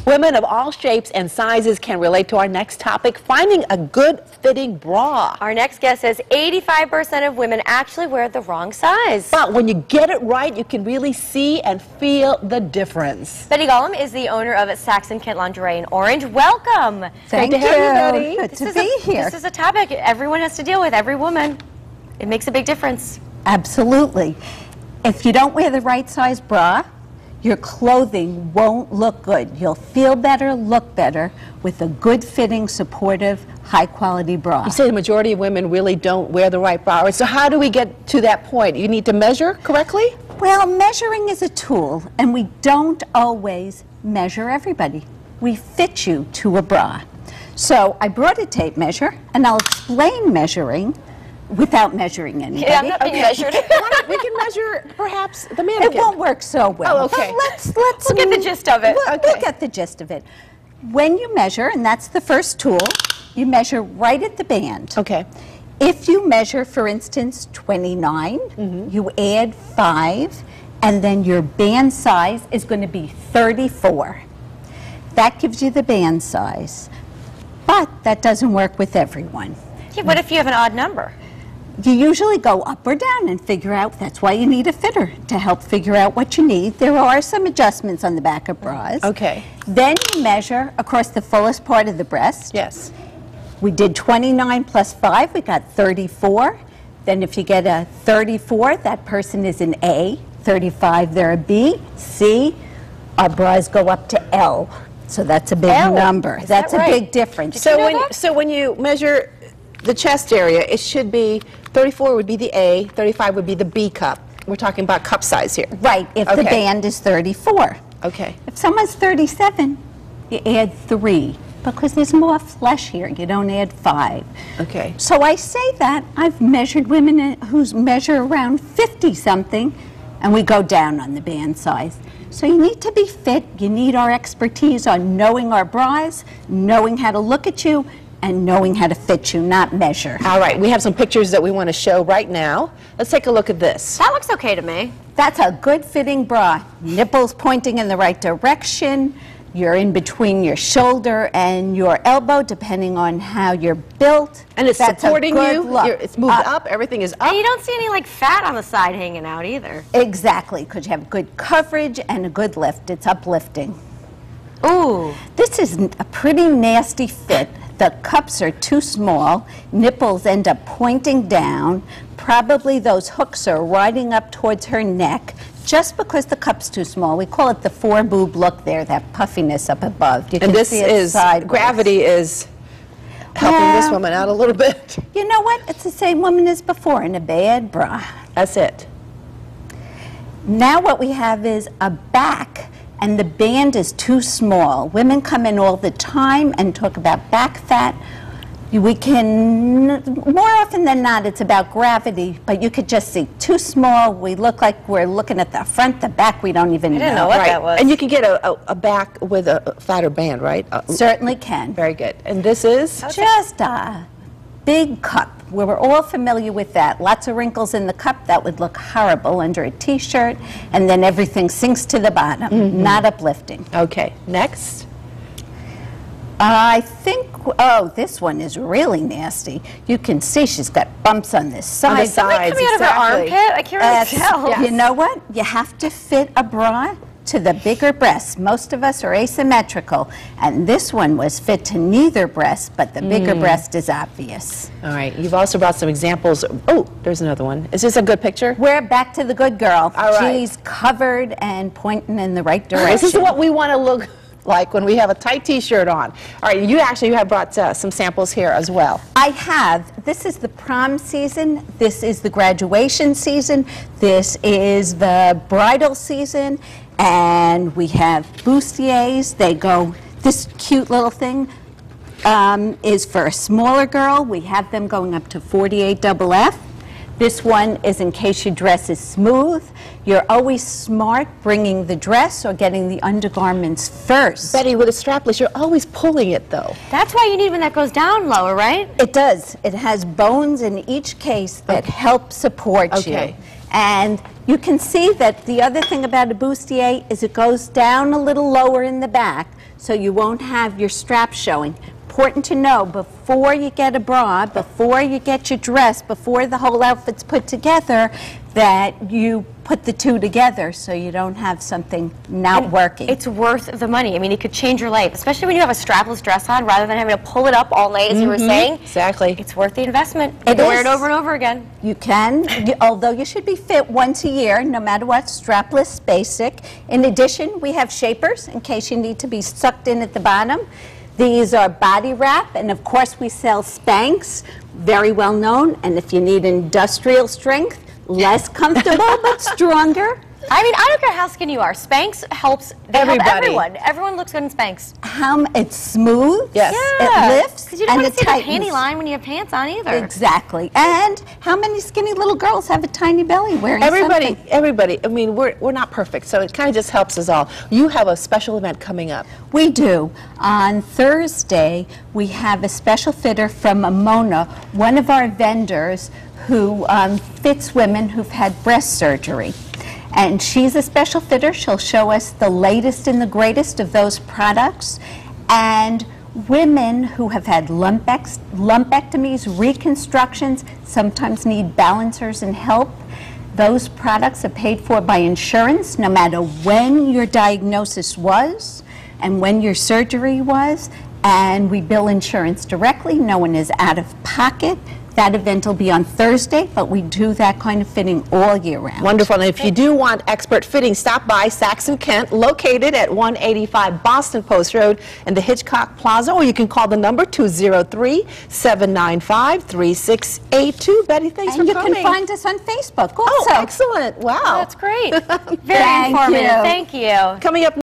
Women of all shapes and sizes can relate to our next topic, finding a good fitting bra. Our next guest says 85% of women actually wear the wrong size. But when you get it right, you can really see and feel the difference. Betty Gollum is the owner of Saxon Lingerie in Orange. Welcome. Thank you. Betty. Good to be here. This is a topic everyone has to deal with, every woman. It makes a big difference. Absolutely. If you don't wear the right size bra, your clothing won't look good. You'll feel better, look better with a good fitting, supportive, high quality bra. You say the majority of women really don't wear the right bra. So how do we get to that point? You need to measure correctly? Well, measuring is a tool, and we don't always measure everybody. We fit you to a bra. So I brought a tape measure, and I'll explain measuring without measuring anybody. Yeah, I'm not being measured. We can measure perhaps the mannequin. It won't work so well. Oh, okay. But let's We'll get the gist of it. We'll get the gist of it. When you measure, and that's the first tool, you measure right at the band. Okay. If you measure, for instance, 29, you add 5, and then your band size is going to be 34. That gives you the band size. But that doesn't work with everyone. Yeah, what if you have an odd number? You usually go up or down and figure out. That's why you need a fitter to help figure out what you need. There are some adjustments on the back of bras. Okay. Then you measure across the fullest part of the breast. Yes. We did 29 plus 5, we got 34. Then if you get a 34, that person is an A. 35, they're a B. C, our bras go up to L. So that's a big number. That's a big difference. So when you measure the chest area, it should be 34 would be the A, 35 would be the B cup. We're talking about cup size here. Right, if the band is 34. Okay. If someone's 37, you add 3 because there's more flesh here. You don't add 5. Okay. So I say that. I've measured women who measure around 50-something, and we go down on the band size. So you need to be fit. You need our expertise on knowing our bras, knowing how to look at you, and knowing how to fit you, not measure. All right, we have some pictures that we want to show right now. Let's take a look at this. That looks okay to me. That's a good fitting bra. Nipples pointing in the right direction. You're in between your shoulder and your elbow, depending on how you're built. And it's supporting you. It's moved up. Everything is up. And you don't see any like fat on the side hanging out either. Exactly, because you have good coverage and a good lift. It's uplifting. Ooh. This is a pretty nasty fit. The cups are too small, nipples end up pointing down, probably those hooks are riding up towards her neck just because the cup's too small. We call it the 4-boob look there, that puffiness up above. You can and this see it is, sideways. Gravity is helping this woman out a little bit. You know what? It's the same woman as before in a bad bra. That's it. Now what we have is a back, and the band is too small. Women come in all the time and talk about back fat. We can, more often than not, it's about gravity, but you could just see too small. We look like we're looking at the front, the back, we don't even know. I didn't know what that was. And you can get a back with a fatter band, right? Certainly can. Very good. And this is? Just a big cup. We're all familiar with that. Lots of wrinkles in the cup. That would look horrible under a T-shirt, and then everything sinks to the bottom. Not uplifting. Okay, next. I think, oh, this one is really nasty. You can see she's got bumps on this side. On the sides, coming out of her armpit? I can't really tell. Yes. You know what? You have to fit a bra to the bigger breasts. Most of us are asymmetrical, and this one was fit to neither breast, but the bigger breast is obvious. All right, you've also brought some examples. Oh, there's another one. Is this a good picture? We're back to the good girl. All right. She's covered and pointing in the right direction. This is what we want to look like when we have a tight T-shirt on. All right, you have brought some samples here as well. I have. This is the prom season. This is the graduation season. This is the bridal season. And we have bustiers. They go, this cute little thing is for a smaller girl. We have them going up to 48 double F. This one is in case your dress is smooth. You're always smart bringing the dress or getting the undergarments first. Betty, with a strapless, you're always pulling it, though. That's why you need one that goes down lower, right? It does. It has bones in each case that help support you. And You can see that the other thing about a bustier is it goes down a little lower in the back, so you won't have your strap showing. Important to know, before you get a bra, before you get your dress, before the whole outfit's put together, that you put the two together so you don't have something not working. It's worth the money. I mean, it could change your life, especially when you have a strapless dress on rather than having to pull it up all night, as you were saying. Exactly. It's worth the investment. You It can wear it is. over and over again. You can, although you should be fit once a year, no matter what, strapless, basic. In addition, we have shapers in case you need to be sucked in at the bottom. These are body wrap, and of course we sell Spanx, very well known, and if you need industrial strength, less comfortable but stronger. I mean, I don't care how skinny you are. Spanx helps Everybody. everyone. Everyone looks good in Spanx. It's smooth, Yes. it lifts, Because you don't and want it to see the tightens. panty line when you have pants on either. Exactly. And how many skinny little girls have a tiny belly wearing Everybody, something? everybody. I mean, we're not perfect, so it kind of just helps us all. You have a special event coming up. We do. On Thursday, we have a special fitter from Mona, one of our vendors who fits women who've had breast surgery. And she's a special fitter. She'll show us the latest and the greatest of those products. And women who have had lumpectomies, reconstructions, sometimes need balancers and help. Those products are paid for by insurance, no matter when your diagnosis was and when your surgery was. And we bill insurance directly. No one is out of pocket. That event will be on Thursday, but we do that kind of fitting all year round. Wonderful. And if you do want expert fitting, stop by Saxon Kent, located at 185 Boston Post Road in the Hitchcock Plaza, or you can call the number 203-795-3682. Betty, thanks And for you coming. can find us on Facebook also. Oh, excellent. Wow. That's great. Very Thank informative. you. Thank you. Coming up